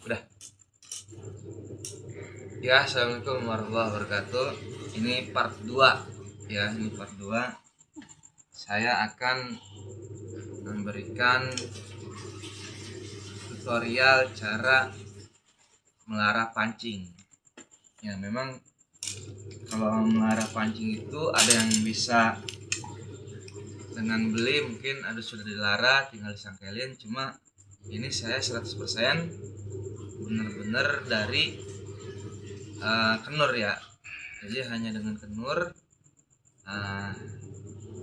Udah. Ya, assalamualaikum warahmatullahi wabarakatuh. Ini part 2 ya, ini part 2. Saya akan memberikan tutorial cara melarah pancing. Ya, memang kalau melarah pancing itu ada yang bisa dengan beli, mungkin ada sudah dilarah tinggal disangkelin, cuma ini saya 100% benar-benar dari kenur ya. Jadi hanya dengan kenur,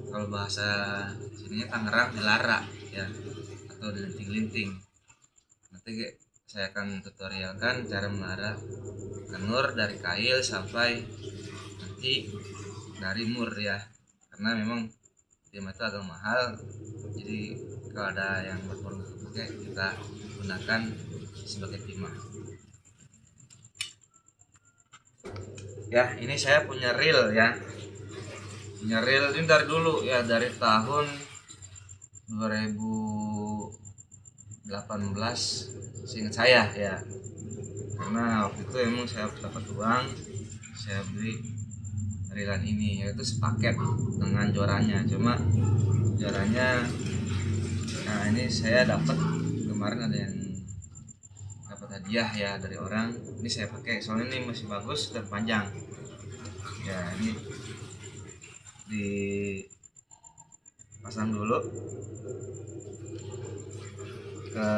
kalau bahasa sininya Tangerang dilara ya, atau dilinting-linting. Nanti saya akan tutorialkan cara melara kenur dari kail sampai nanti dari mur ya, karena memang timah itu agak mahal. Jadi kalau ada yang berpeluang pakai, kita gunakan sebagai timah. Ya, ini saya punya reel ya. Punya reel ini dari dulu ya, dari tahun 2018 seingat saya ya. Karena waktu itu emang saya dapat uang, saya beli reelan ini, yaitu sepaket dengan jorannya. Cuma jorannya, nah ini saya dapat kemarin, ada yang dapat hadiah ya dari orang. Ini saya pakai soalnya ini masih bagus dan panjang ya. Ini dipasang dulu ke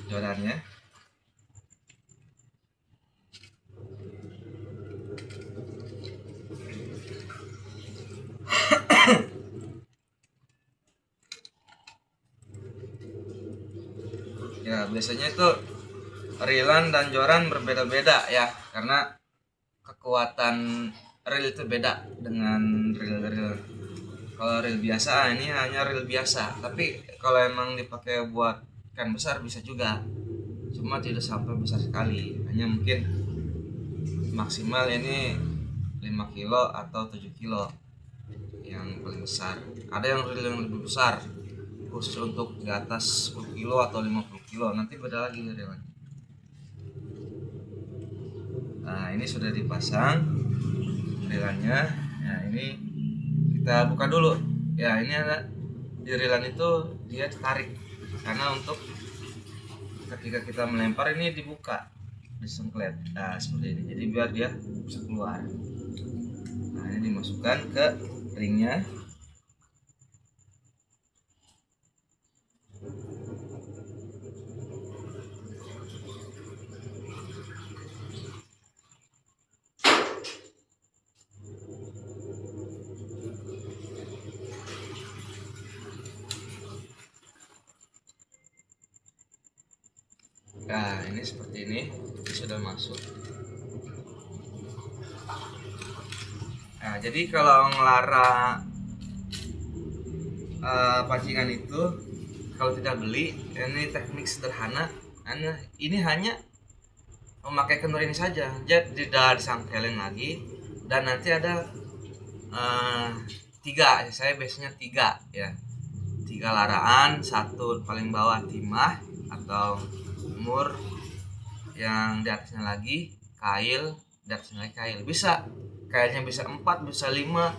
jorannya. Ya, biasanya itu reelan dan joran berbeda-beda ya, karena kekuatan reel itu beda dengan reel. Kalau reel biasa, ini hanya reel biasa, tapi kalau emang dipakai buat ikan besar bisa juga, cuma tidak sampai besar sekali, hanya mungkin maksimal ini 5 kilo atau 7 kilo yang paling besar. Ada yang reel yang lebih besar, khusus untuk di atas 10 kilo atau 50 kilo, nanti beda lagi reelnya. Nah, ini sudah dipasang reelannya. Nah, ini kita buka dulu ya. Ini ada di reelan itu dia ditarik, karena untuk ketika kita melempar ini dibuka, disengklet, nah seperti ini, jadi biar dia bisa keluar. Nah, ini dimasukkan ke ringnya. Nah, ini seperti ini sudah masuk. Nah, jadi kalau ngelara pancingan itu, kalau tidak beli, ini teknik sederhana. Ini hanya memakai kenur ini saja, jadi tidak disangkelin lagi. Dan nanti ada 3, saya biasanya 3 ya, 3 laraan. Satu paling bawah timah atau mur, yang di atasnya lagi kail, di atasnya lagi kail. Bisa kailnya bisa 4, bisa 5,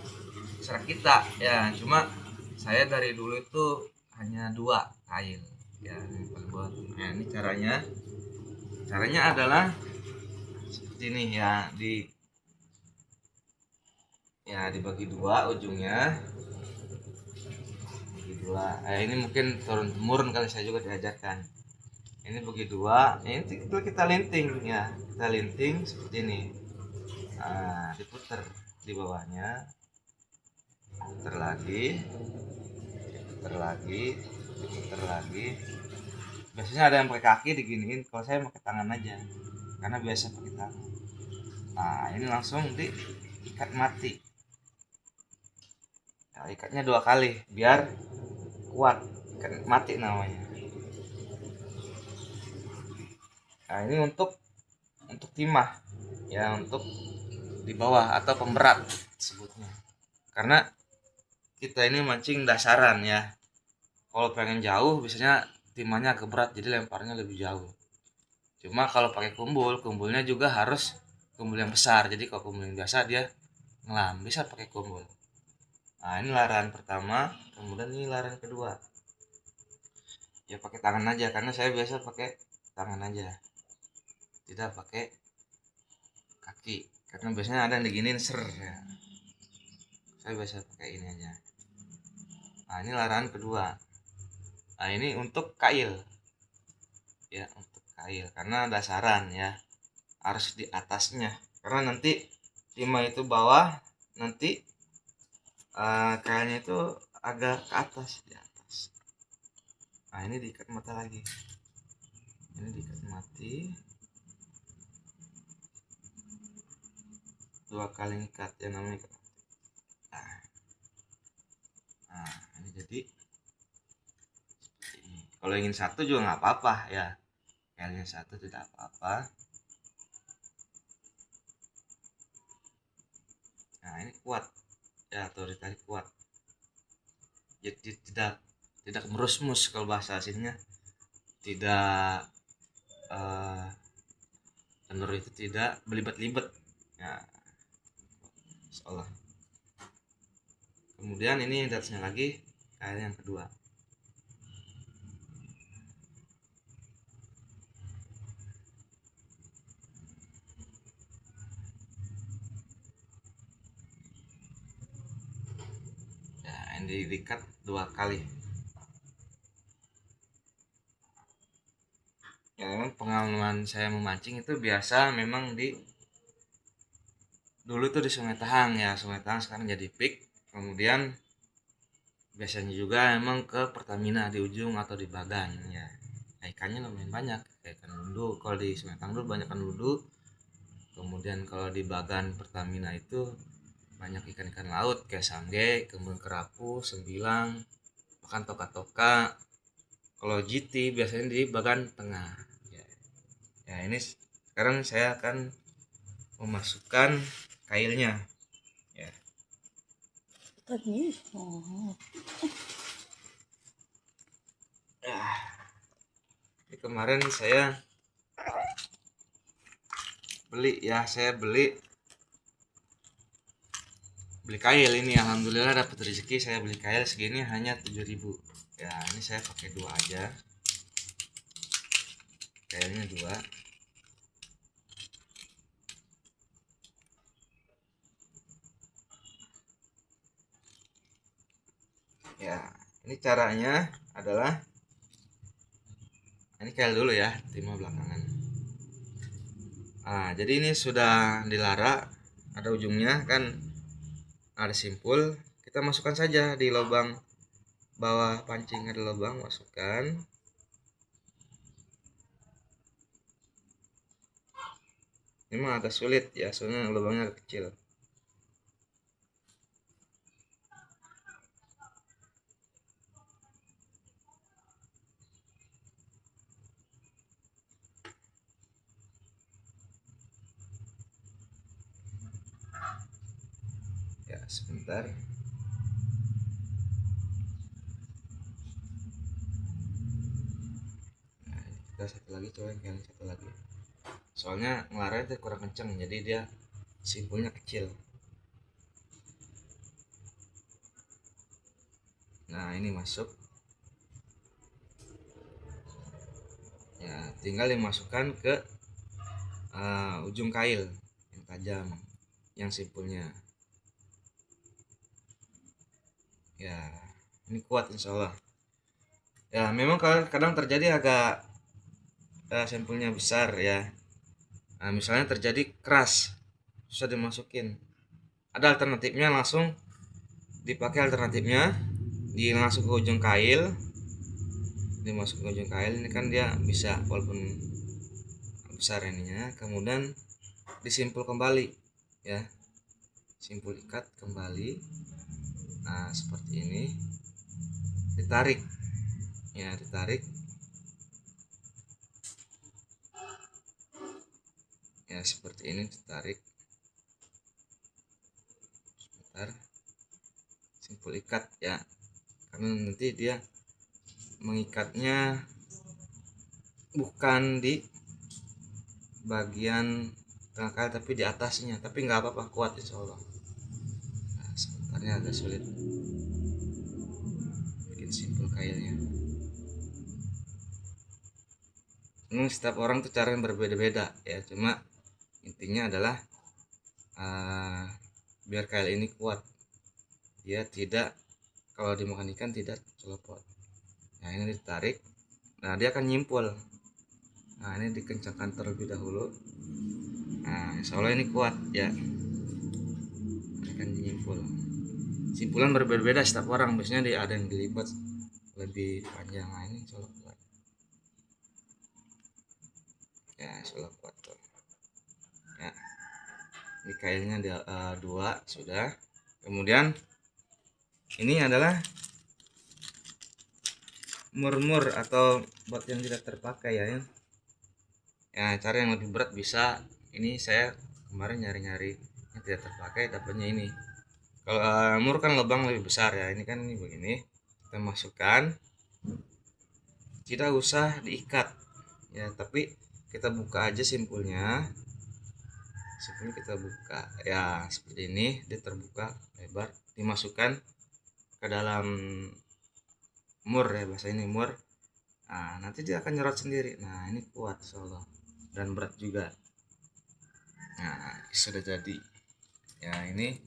serah kita ya. Cuma saya dari dulu itu hanya 2 kail ya, yang paling bawah. Nah, ini caranya adalah seperti ini ya, dibagi 2 ujungnya, bagi 2. Ini mungkin turun temurun kali, saya juga diajarkan. Ini bagi 2, ini kita linting ya, kita linting seperti ini. Nah, diputer di bawahnya, puter lagi, diputer lagi. Biasanya ada yang pakai kaki diginiin, kalau saya pakai tangan aja karena biasa pakai tangan. Nah, ini langsung diikat mati. Nah, ikatnya 2 kali biar kuat, ikat mati namanya. Nah, ini untuk timah ya, untuk di bawah atau pemberat sebutnya, karena kita ini mancing dasaran ya. Kalau pengen jauh biasanya timahnya agak berat, jadi lemparnya lebih jauh. Cuma kalau pakai kumbulnya juga harus kumbul yang besar. Jadi kalau kumbul yang biasa dia ngelam, bisa pakai kumbul. Nah, ini laran pertama, kemudian ini laran kedua. Ya pakai tangan aja, karena saya biasa pakai tangan aja, tidak pakai kaki, karena biasanya ada yang diginiin ser ya. Saya biasa pakai ini aja. Nah, ini laran kedua. Nah, ini untuk kail ya, untuk kail, karena dasaran ya harus di atasnya, karena nanti timah itu bawah, nanti kailnya itu agak ke atas, di atas. Nah, ini diikat mata lagi, ini diikat mati, 2 kali ikat ya namanya ikat. Nah, ini jadi seperti ini. Kalau ingin satu juga nggak apa-apa ya, kailnya satu tidak apa-apa. Nah, ini kuat ya, atau ditarik kuat, jadi tidak merusmus, kalau bahasa aslinya tidak tenur itu tidak belibet-libet ya, insyaallah. Kemudian ini di atasnya lagi kail yang kedua. Ya, ini diikat 2 kali. Ya, memang pengalaman saya memancing itu biasa memang dulu tuh di Sungai Tahang ya, Sungai Tahang sekarang jadi Pik. Kemudian biasanya juga emang ke Pertamina di ujung atau di Bagan ya. Nah, ikannya lumayan banyak, kayak ikan lundu. Kalau di Sungai Tahang dulu banyak ikan lundu. Kemudian kalau di Bagan Pertamina itu banyak ikan-ikan laut kayak sangge, kemudian kerapu, sembilang, bahkan toka-toka. Kalau GT biasanya di Bagan Tengah ya. Ya, ini sekarang saya akan memasukkan kailnya ya. Ini kemarin saya beli kail ini, alhamdulillah dapat rezeki, saya beli kail segini hanya 7.000 ya. Ini saya pakai 2 aja, kailnya 2. Ya, ini caranya adalah, ini kail dulu ya, timah belakangan. Nah, jadi ini sudah dilara, ada ujungnya kan, ada simpul, kita masukkan saja di lubang bawah pancing, ada lubang, masukkan. Ini mah agak sulit ya, soalnya lubangnya agak kecil. Ya, sebentar. Nah, kita satu lagi, coba yang satu lagi. Soalnya ngelarang itu kurang kenceng, jadi dia simpulnya kecil. Nah, ini masuk ya, tinggal dimasukkan ke ujung kail yang tajam, yang simpulnya ya. Ini kuat insyaallah ya. Memang kadang terjadi agak simpulnya besar ya. Nah, misalnya terjadi keras, susah dimasukin, ada alternatifnya, langsung dipakai alternatifnya, langsung ke ujung kail, dimasuk ke ujung kail. Ini kan dia bisa walaupun besar ininya, kemudian disimpul kembali ya, simpul ikat kembali. Nah, seperti ini, ditarik ya, ditarik ya, seperti ini, ditarik. Sebentar, simpul ikat ya, karena nanti dia mengikatnya bukan di bagian tengah kail tapi di atasnya, tapi nggak apa-apa, kuat insya Allah. Nah, sebenarnya agak sulit bikin simpul kailnya. Setiap orang tuh cara yang berbeda-beda ya, cuma intinya adalah biar kail ini kuat, dia tidak, kalau dimakan ikan tidak celopot. Nah ini ditarik, nah dia akan nyimpul. Nah ini dikencangkan terlebih dahulu. Nah insya Allah ini kuat ya, akan nyimpul. Simpulan berbeda-beda setiap orang, biasanya ada yang dilipat lebih panjang. Nah ini insya Allah kuat ya, insya Allah kuat tuh ya. Ini kailnya ada 2 sudah. Kemudian ini adalah mur-mur atau bot yang tidak terpakai ya. Ya cara yang lebih berat bisa, ini saya kemarin nyari-nyari yang tidak terpakai, dapatnya ini. Kalau mur kan lubang lebih besar ya, ini kan ini begini, kita masukkan, tidak usah diikat ya, tapi kita buka aja simpulnya kita buka ya seperti ini, dia terbuka lebar, dimasukkan ke dalam mur ya, bahasa ini mur. Nah nanti dia akan nyerot sendiri. Nah ini kuat insyaallah dan berat juga. Nah sudah jadi ya. Ini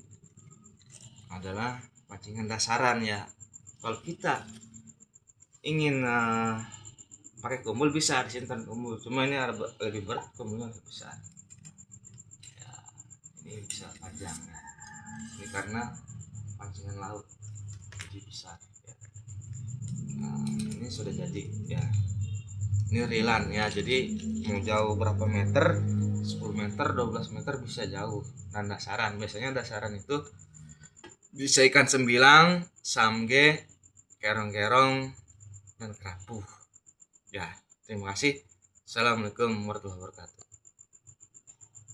adalah pancingan dasaran ya. Kalau kita ingin pakai kumbul bisa disimpan kumbul, cuma ini lebih berat, kumbulnya lebih besar ya. Ini bisa panjang ya, ini karena pancingan laut jadi besar ya. Nah ini sudah jadi ya, ini rilan ya, jadi mau jauh berapa meter, 10 meter 12 meter bisa jauh. Dan dasaran, biasanya dasaran itu bisa ikan sembilang, samge, kerong-kerong, dan kerapu ya. Terima kasih. Assalamualaikum warahmatullahi wabarakatuh.